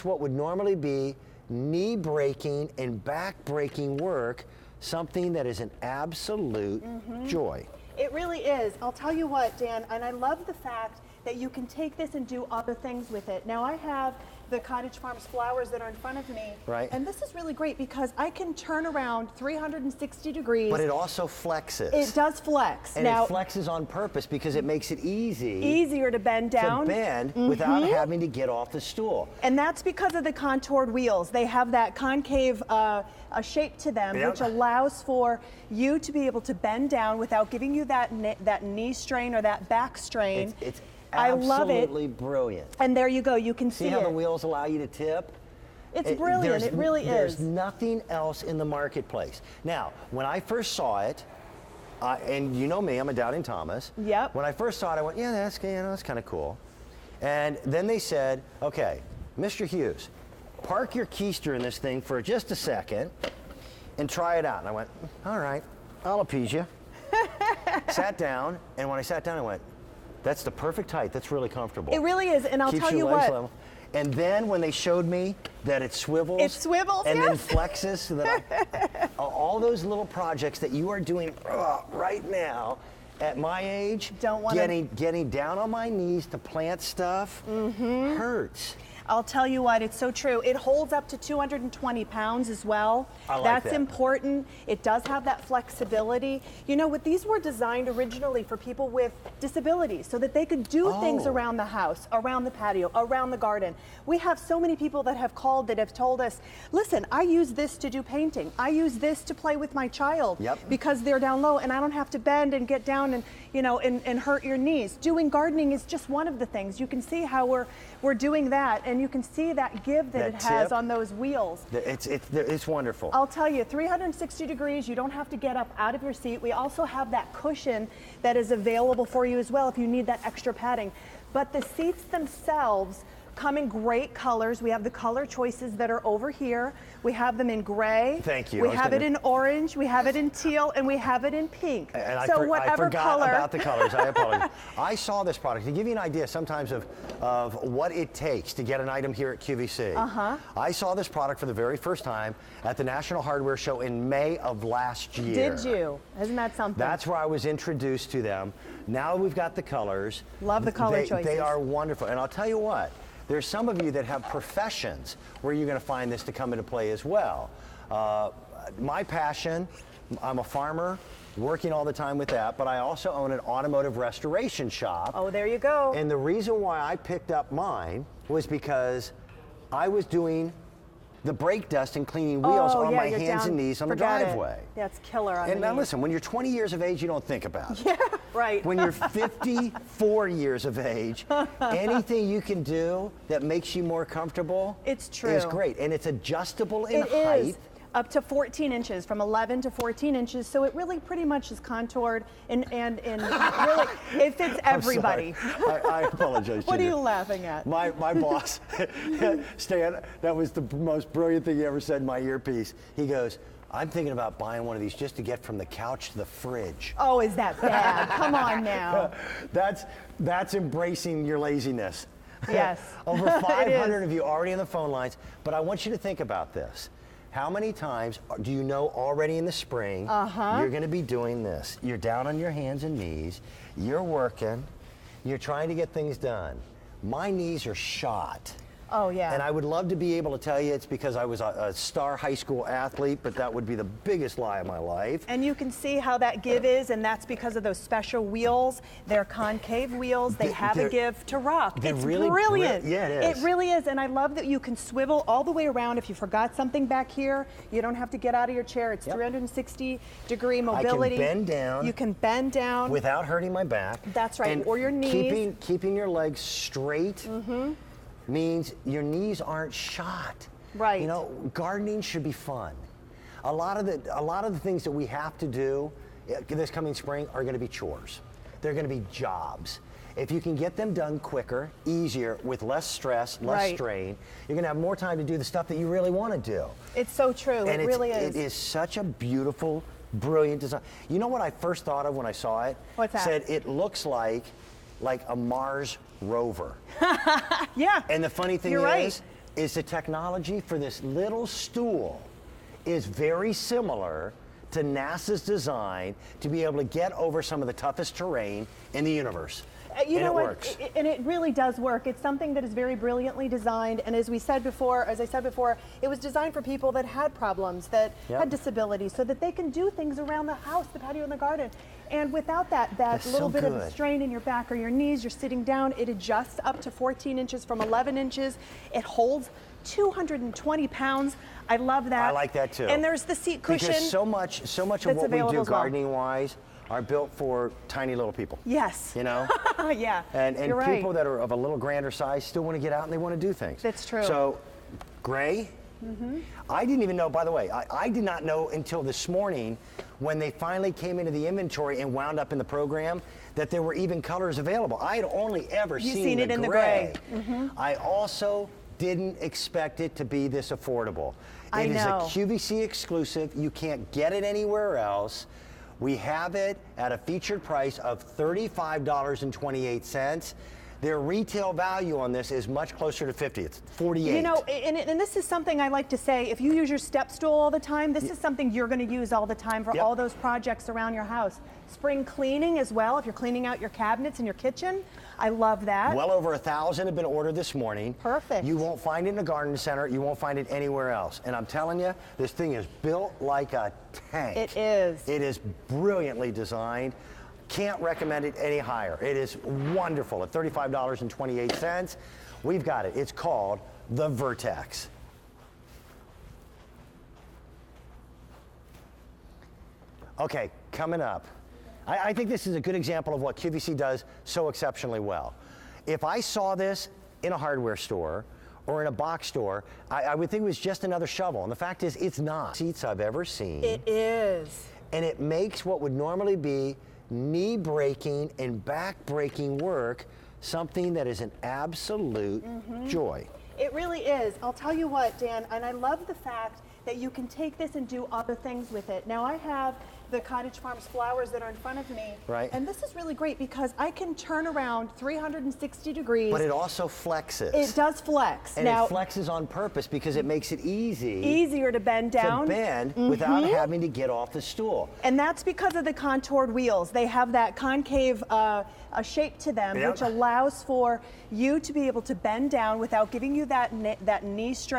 makes what would normally be knee breaking and back breaking work something that is an absolute joy. It really is. I'll tell you what, Dan, and I love the fact that you can take this and do other things with it. Now I have the Cottage Farms flowers that are in front of me. Right. And this is really great because I can turn around 360 degrees. But it also flexes. It does flex. And now, it flexes on purpose because it makes it easier to bend down. To bend without having to get off the stool. And that's because of the contoured wheels. They have that concave a shape to them, which allows for you to be able to bend down without giving you that knee strain or that back strain. It's I love it. absolutely brilliant. And there you go. You can see how it. the wheels allow you to tip? It's brilliant. It really is. There's nothing else in the marketplace. Now, when I first saw it, and you know me, I'm a doubting Thomas. Yep. When I first saw it, I went, yeah, that's kind of cool. And then they said, okay, Mr. Hughes, park your keister in this thing for just a second and try it out. And I went, all right, I'll appease you. Sat down, and when I sat down, I went, that's the perfect height. That's really comfortable. It really is, and I'll Keeps tell you your legs what. level. And then when they showed me that it swivels, and then flexes, so that all those little projects that you are doing right now, at my age, getting down on my knees to plant stuff hurts. I'll tell you what, it's so true. It holds up to 220 pounds as well. I like That's that. important. It does have that flexibility. You know what, these were designed originally for people with disabilities so that they could do things around the house, around the patio, around the garden. We have so many people that have called that have told us, listen, I use this to do painting. I use this to play with my child because they're down low and I don't have to bend and get down and, you know, and hurt your knees. Doing gardening is just one of the things. You can see how we're doing that. And you can see that give that it has on those wheels. It's wonderful. I'll tell you, 360 degrees, you don't have to get up out of your seat. We also have that cushion that is available for you as well if you need that extra padding. But the seats themselves come in great colors. We have the color choices that are over here. We have them in gray. Thank you. We have it in orange, we have it in teal, and we have it in pink. And so I forgot color. about the colors. I apologize. I saw this product to give you an idea sometimes of what it takes to get an item here at QVC. I saw this product for the very first time at the National Hardware Show in May of last year. Did you? Isn't that something? That's where I was introduced to them. Now we've got the colors. Love the color choices. They are wonderful. And I'll tell you what, there's some of you that have professions where you're going to find this to come into play as well. My passion, I'm a farmer, working all the time with that, but I also own an automotive restoration shop. Oh, there you go. And the reason why I picked up mine was because I was doing the brake dust and cleaning wheels on my hands and knees on the driveway. That's killer on And the now knees. listen, when you're 20 years of age, you don't think about it. Yeah, right. When you're 54 years of age, anything you can do that makes you more comfortable it's true. is great. And it's adjustable in height. It is. Up to 14 inches, from 11 to 14 inches. So it really pretty much is contoured and really, it fits everybody. I apologize. What are you laughing at? My boss, Stan, that was the most brilliant thing he ever said in my earpiece. He goes, I'm thinking about buying one of these just to get from the couch to the fridge. Oh, is that bad? Come on now. That's embracing your laziness. Yes. Over 500 of you already on the phone lines, but I want you to think about this. How many times do you know already in the spring you're going to be doing this? You're down on your hands and knees, you're working, you're trying to get things done. My knees are shot. Oh, yeah. And I would love to be able to tell you it's because I was a star high school athlete, but that would be the biggest lie of my life. And you can see how that give is, and that's because of those special wheels. They're concave wheels. They have a give to rock. It's really brilliant. Yeah, it is. It really is, and I love that you can swivel all the way around. If you forgot something back here, you don't have to get out of your chair. It's 360-degree mobility. I can bend down. You can bend down. Without hurting my back. That's right, and or your knees. Keeping your legs straight means your knees aren't shot. Right. You know, gardening should be fun. A lot of the things that we have to do this coming spring are going to be chores. They're going to be jobs. If you can get them done quicker, easier, with less stress, less strain, you're going to have more time to do the stuff that you really want to do. It's so true. And it really is. It is such a beautiful, brilliant design. You know what I first thought of when I saw it? What's that? Said it looks like a Mars rover. Yeah. And the funny thing You're is, right. is the technology for this little stool is very similar to NASA's design to be able to get over some of the toughest terrain in the universe. You know what? Works. And it really does work. It's something that is very brilliantly designed. And as I said before, it was designed for people that had problems, that had disabilities, so that they can do things around the house, the patio and the garden. And without that little bit of a strain in your back or your knees, you're sitting down, it adjusts up to 14 inches from 11 inches. It holds 220 pounds. I love that. I like that too. And there's the seat cushion. Because so much of what we do gardening-wise are built for tiny little people. Yes. You know? Yeah. And you're right. people that are of a little grander size still want to get out and they want to do things. That's true. So, gray. I didn't even know, by the way, I did not know until this morning when they finally came into the inventory and wound up in the program that there were even colors available. I had only ever seen it in the gray. I also didn't expect it to be this affordable. I know. It is a QVC exclusive. You can't get it anywhere else. We have it at a featured price of $35.28. Their retail value on this is much closer to 50. It's 48. You know, and this is something I like to say. If you use your step stool all the time, this is something you're going to use all the time for all those projects around your house. Spring cleaning as well, if you're cleaning out your cabinets in your kitchen. I love that. Well over 1,000 have been ordered this morning. Perfect. You won't find it in a garden center. You won't find it anywhere else. And I'm telling you, this thing is built like a tank. It is. It is brilliantly designed. Can't recommend it any higher. It is wonderful at $35.28. We've got it. It's called the Vertex. Okay, coming up. I think this is a good example of what QVC does so exceptionally well. If I saw this in a hardware store or in a box store, I would think it was just another shovel. And the fact is, it's not. Seats I've ever seen. It is. And it makes what would normally be knee breaking and back breaking work something that is an absolute joy. It really is. I'll tell you what, Dan, and I love the fact that you can take this and do other things with it. Now I have the Cottage Farms flowers that are in front of me. Right. And this is really great because I can turn around 360 degrees. But it also flexes. It does flex. And now, it flexes on purpose because it makes it easier to bend down. To bend without having to get off the stool. And that's because of the contoured wheels. They have that concave a shape to them, which allows for you to be able to bend down without giving you that knee strain.